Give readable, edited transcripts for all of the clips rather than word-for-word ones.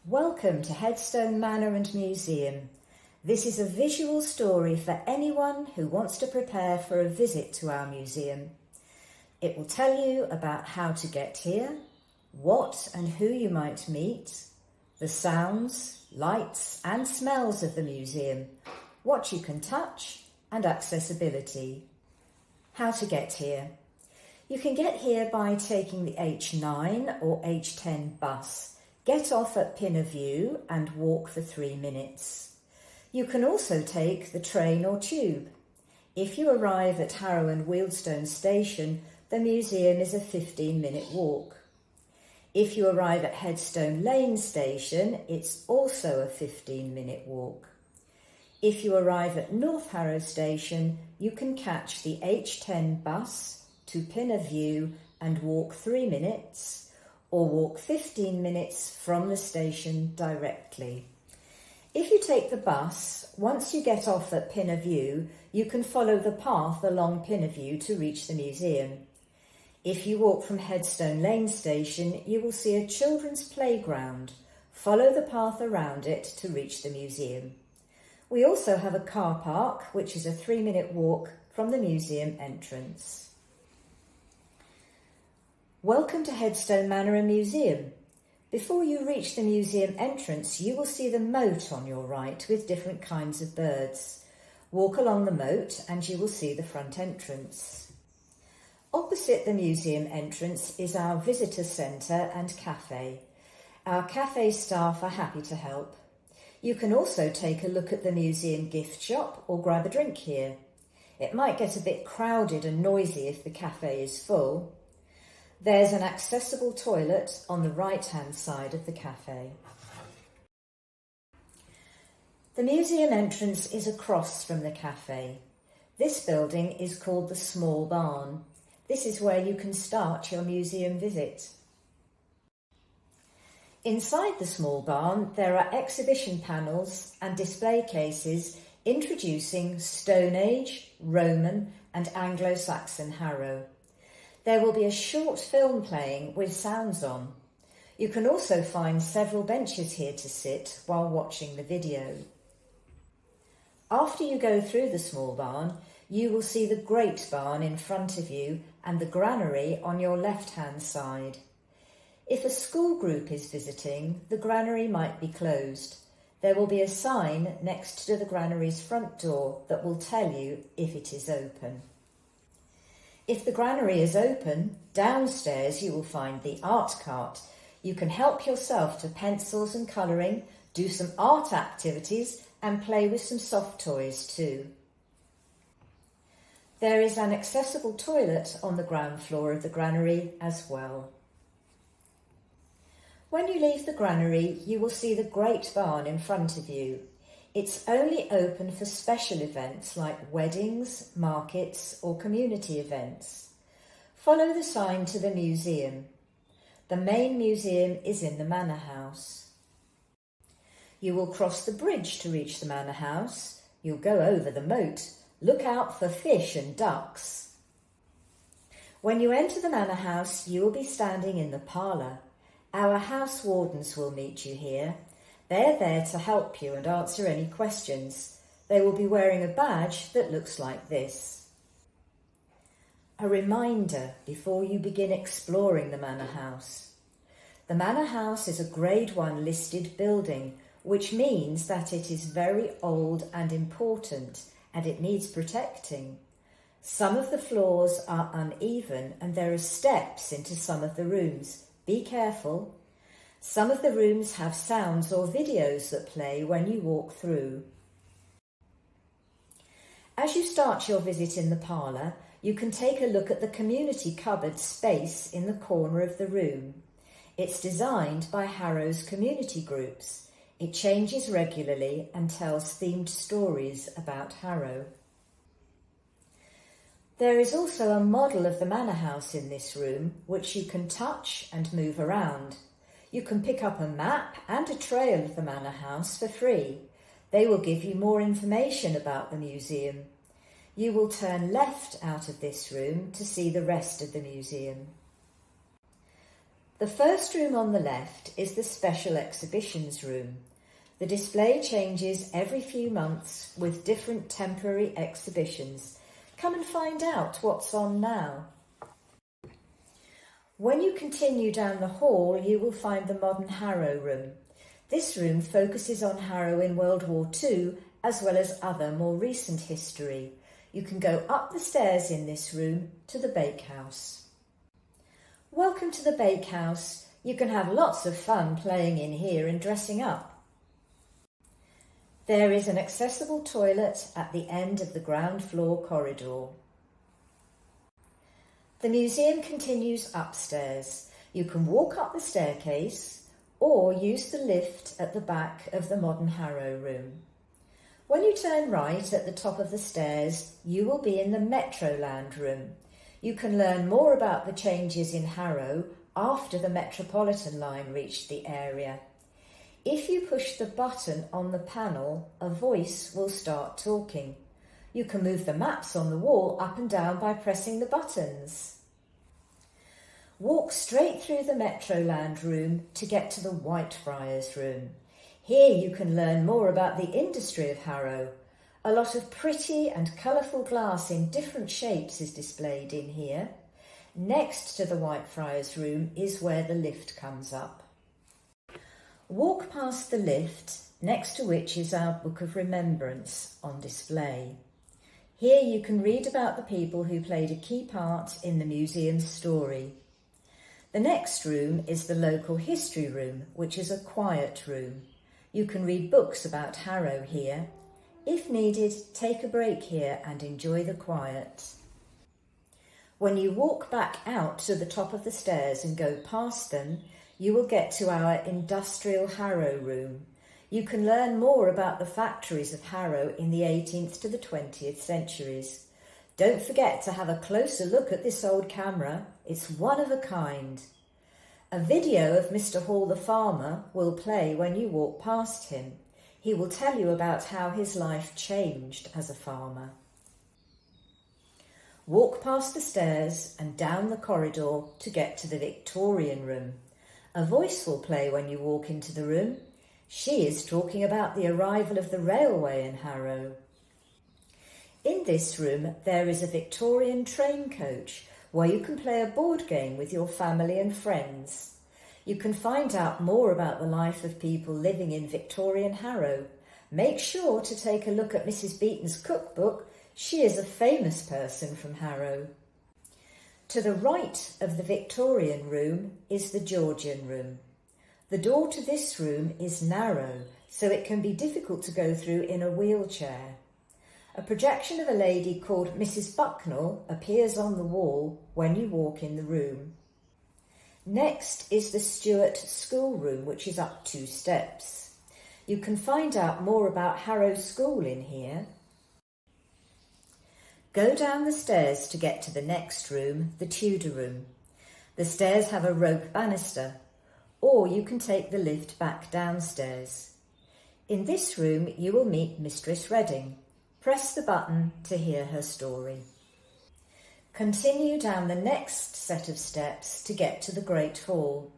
Welcome to Headstone Manor and Museum. This is a visual story for anyone who wants to prepare for a visit to our museum. It will tell you about how to get here, what and who you might meet, the sounds, lights and smells of the museum, what you can touch and accessibility. How to get here. You can get here by taking the H9 or H10 bus. Get off at Pinnerview and walk for 3 minutes. You can also take the train or tube. If you arrive at Harrow and Wealdstone station, the museum is a 15-minute walk. If you arrive at Headstone Lane station, it's also a 15-minute walk. If you arrive at North Harrow station, you can catch the H10 bus to Pinnerview and walk 3 minutes, or walk 15 minutes from the station directly. If you take the bus, once you get off at Pinnerview, you can follow the path along Pinnerview to reach the museum. If you walk from Headstone Lane station, you will see a children's playground. Follow the path around it to reach the museum. We also have a car park, which is a 3-minute walk from the museum entrance. Welcome to Headstone Manor and Museum. Before you reach the museum entrance, you will see the moat on your right with different kinds of birds. Walk along the moat and you will see the front entrance. Opposite the museum entrance is our visitor centre and cafe. Our cafe staff are happy to help. You can also take a look at the museum gift shop or grab a drink here. It might get a bit crowded and noisy if the cafe is full. There's an accessible toilet on the right-hand side of the cafe. The museum entrance is across from the cafe. This building is called the Small Barn. This is where you can start your museum visit. Inside the Small Barn, there are exhibition panels and display cases introducing Stone Age, Roman and Anglo-Saxon Harrow. There will be a short film playing with sounds on. You can also find several benches here to sit while watching the video. After you go through the Small Barn, you will see the Great Barn in front of you and the granary on your left-hand side. If a school group is visiting, the granary might be closed. There will be a sign next to the granary's front door that will tell you if it is open. If the granary is open, downstairs you will find the art cart. You can help yourself to pencils and colouring, do some art activities and play with some soft toys too. There is an accessible toilet on the ground floor of the granary as well. When you leave the granary, you will see the Great Barn in front of you. It's only open for special events like weddings, markets or community events. Follow the sign to the museum. The main museum is in the Manor House. You will cross the bridge to reach the Manor House. You'll go over the moat. Look out for fish and ducks. When you enter the Manor House, you will be standing in the parlour. Our house wardens will meet you here. They're there to help you and answer any questions. They will be wearing a badge that looks like this. A reminder before you begin exploring the Manor House. The Manor House is a Grade 1 listed building, which means that it is very old and important and it needs protecting. Some of the floors are uneven and there are steps into some of the rooms. Be careful. Some of the rooms have sounds or videos that play when you walk through. As you start your visit in the parlour, you can take a look at the community cupboard space in the corner of the room. It's designed by Harrow's community groups. It changes regularly and tells themed stories about Harrow. There is also a model of the Manor House in this room, which you can touch and move around. You can pick up a map and a trail of the Manor House for free. They will give you more information about the museum. You will turn left out of this room to see the rest of the museum. The first room on the left is the special exhibitions room. The display changes every few months with different temporary exhibitions. Come and find out what's on now. When you continue down the hall, you will find the modern Harrow room. This room focuses on Harrow in World War II as well as other more recent history. You can go up the stairs in this room to the bakehouse. Welcome to the bakehouse. You can have lots of fun playing in here and dressing up. There is an accessible toilet at the end of the ground floor corridor. The museum continues upstairs. You can walk up the staircase or use the lift at the back of the modern Harrow room. When you turn right at the top of the stairs, you will be in the Metroland room. You can learn more about the changes in Harrow after the Metropolitan line reached the area. If you push the button on the panel, a voice will start talking. You can move the maps on the wall up and down by pressing the buttons. Walk straight through the Metroland room to get to the Whitefriars room. Here you can learn more about the industry of Harrow. A lot of pretty and colourful glass in different shapes is displayed in here. Next to the Whitefriars room is where the lift comes up. Walk past the lift, next to which is our Book of Remembrance on display. Here you can read about the people who played a key part in the museum's story. The next room is the local history room, which is a quiet room. You can read books about Harrow here. If needed, take a break here and enjoy the quiet. When you walk back out to the top of the stairs and go past them, you will get to our Industrial Harrow room. You can learn more about the factories of Harrow in the 18th to the 20th centuries. Don't forget to have a closer look at this old camera. It's one of a kind. A video of Mr. Hall the farmer will play when you walk past him. He will tell you about how his life changed as a farmer. Walk past the stairs and down the corridor to get to the Victorian room. A voice will play when you walk into the room. She is talking about the arrival of the railway in Harrow. In this room there is a Victorian train coach where you can play a board game with your family and friends. You can find out more about the life of people living in Victorian Harrow. Make sure to take a look at Mrs. Beaton's cookbook. She is a famous person from Harrow. To the right of the Victorian room is the Georgian room. The door to this room is narrow, so it can be difficult to go through in a wheelchair. A projection of a lady called Mrs. Bucknell appears on the wall when you walk in the room. Next is the Stuart School room, which is up 2 steps. You can find out more about Harrow School in here. Go down the stairs to get to the next room, the Tudor room. The stairs have a rope banister, or you can take the lift back downstairs. In this room you will meet Mistress Redding. Press the button to hear her story. Continue down the next set of steps to get to the Great Hall.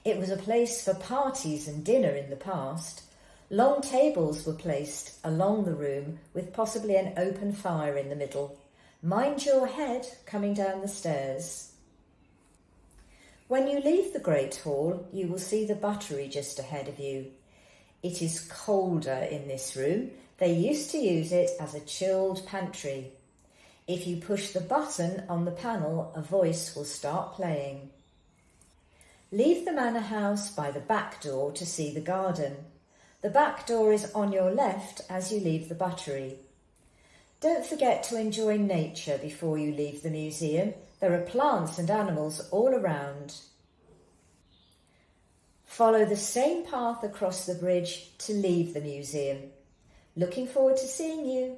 It was a place for parties and dinner in the past. Long tables were placed along the room with possibly an open fire in the middle. Mind your head coming down the stairs. When you leave the Great Hall, you will see the buttery just ahead of you. It is colder in this room. They used to use it as a chilled pantry. If you push the button on the panel, a voice will start playing. Leave the manor house by the back door to see the garden. The back door is on your left as you leave the buttery. Don't forget to enjoy nature before you leave the museum. There are plants and animals all around. Follow the same path across the bridge to leave the museum. Looking forward to seeing you.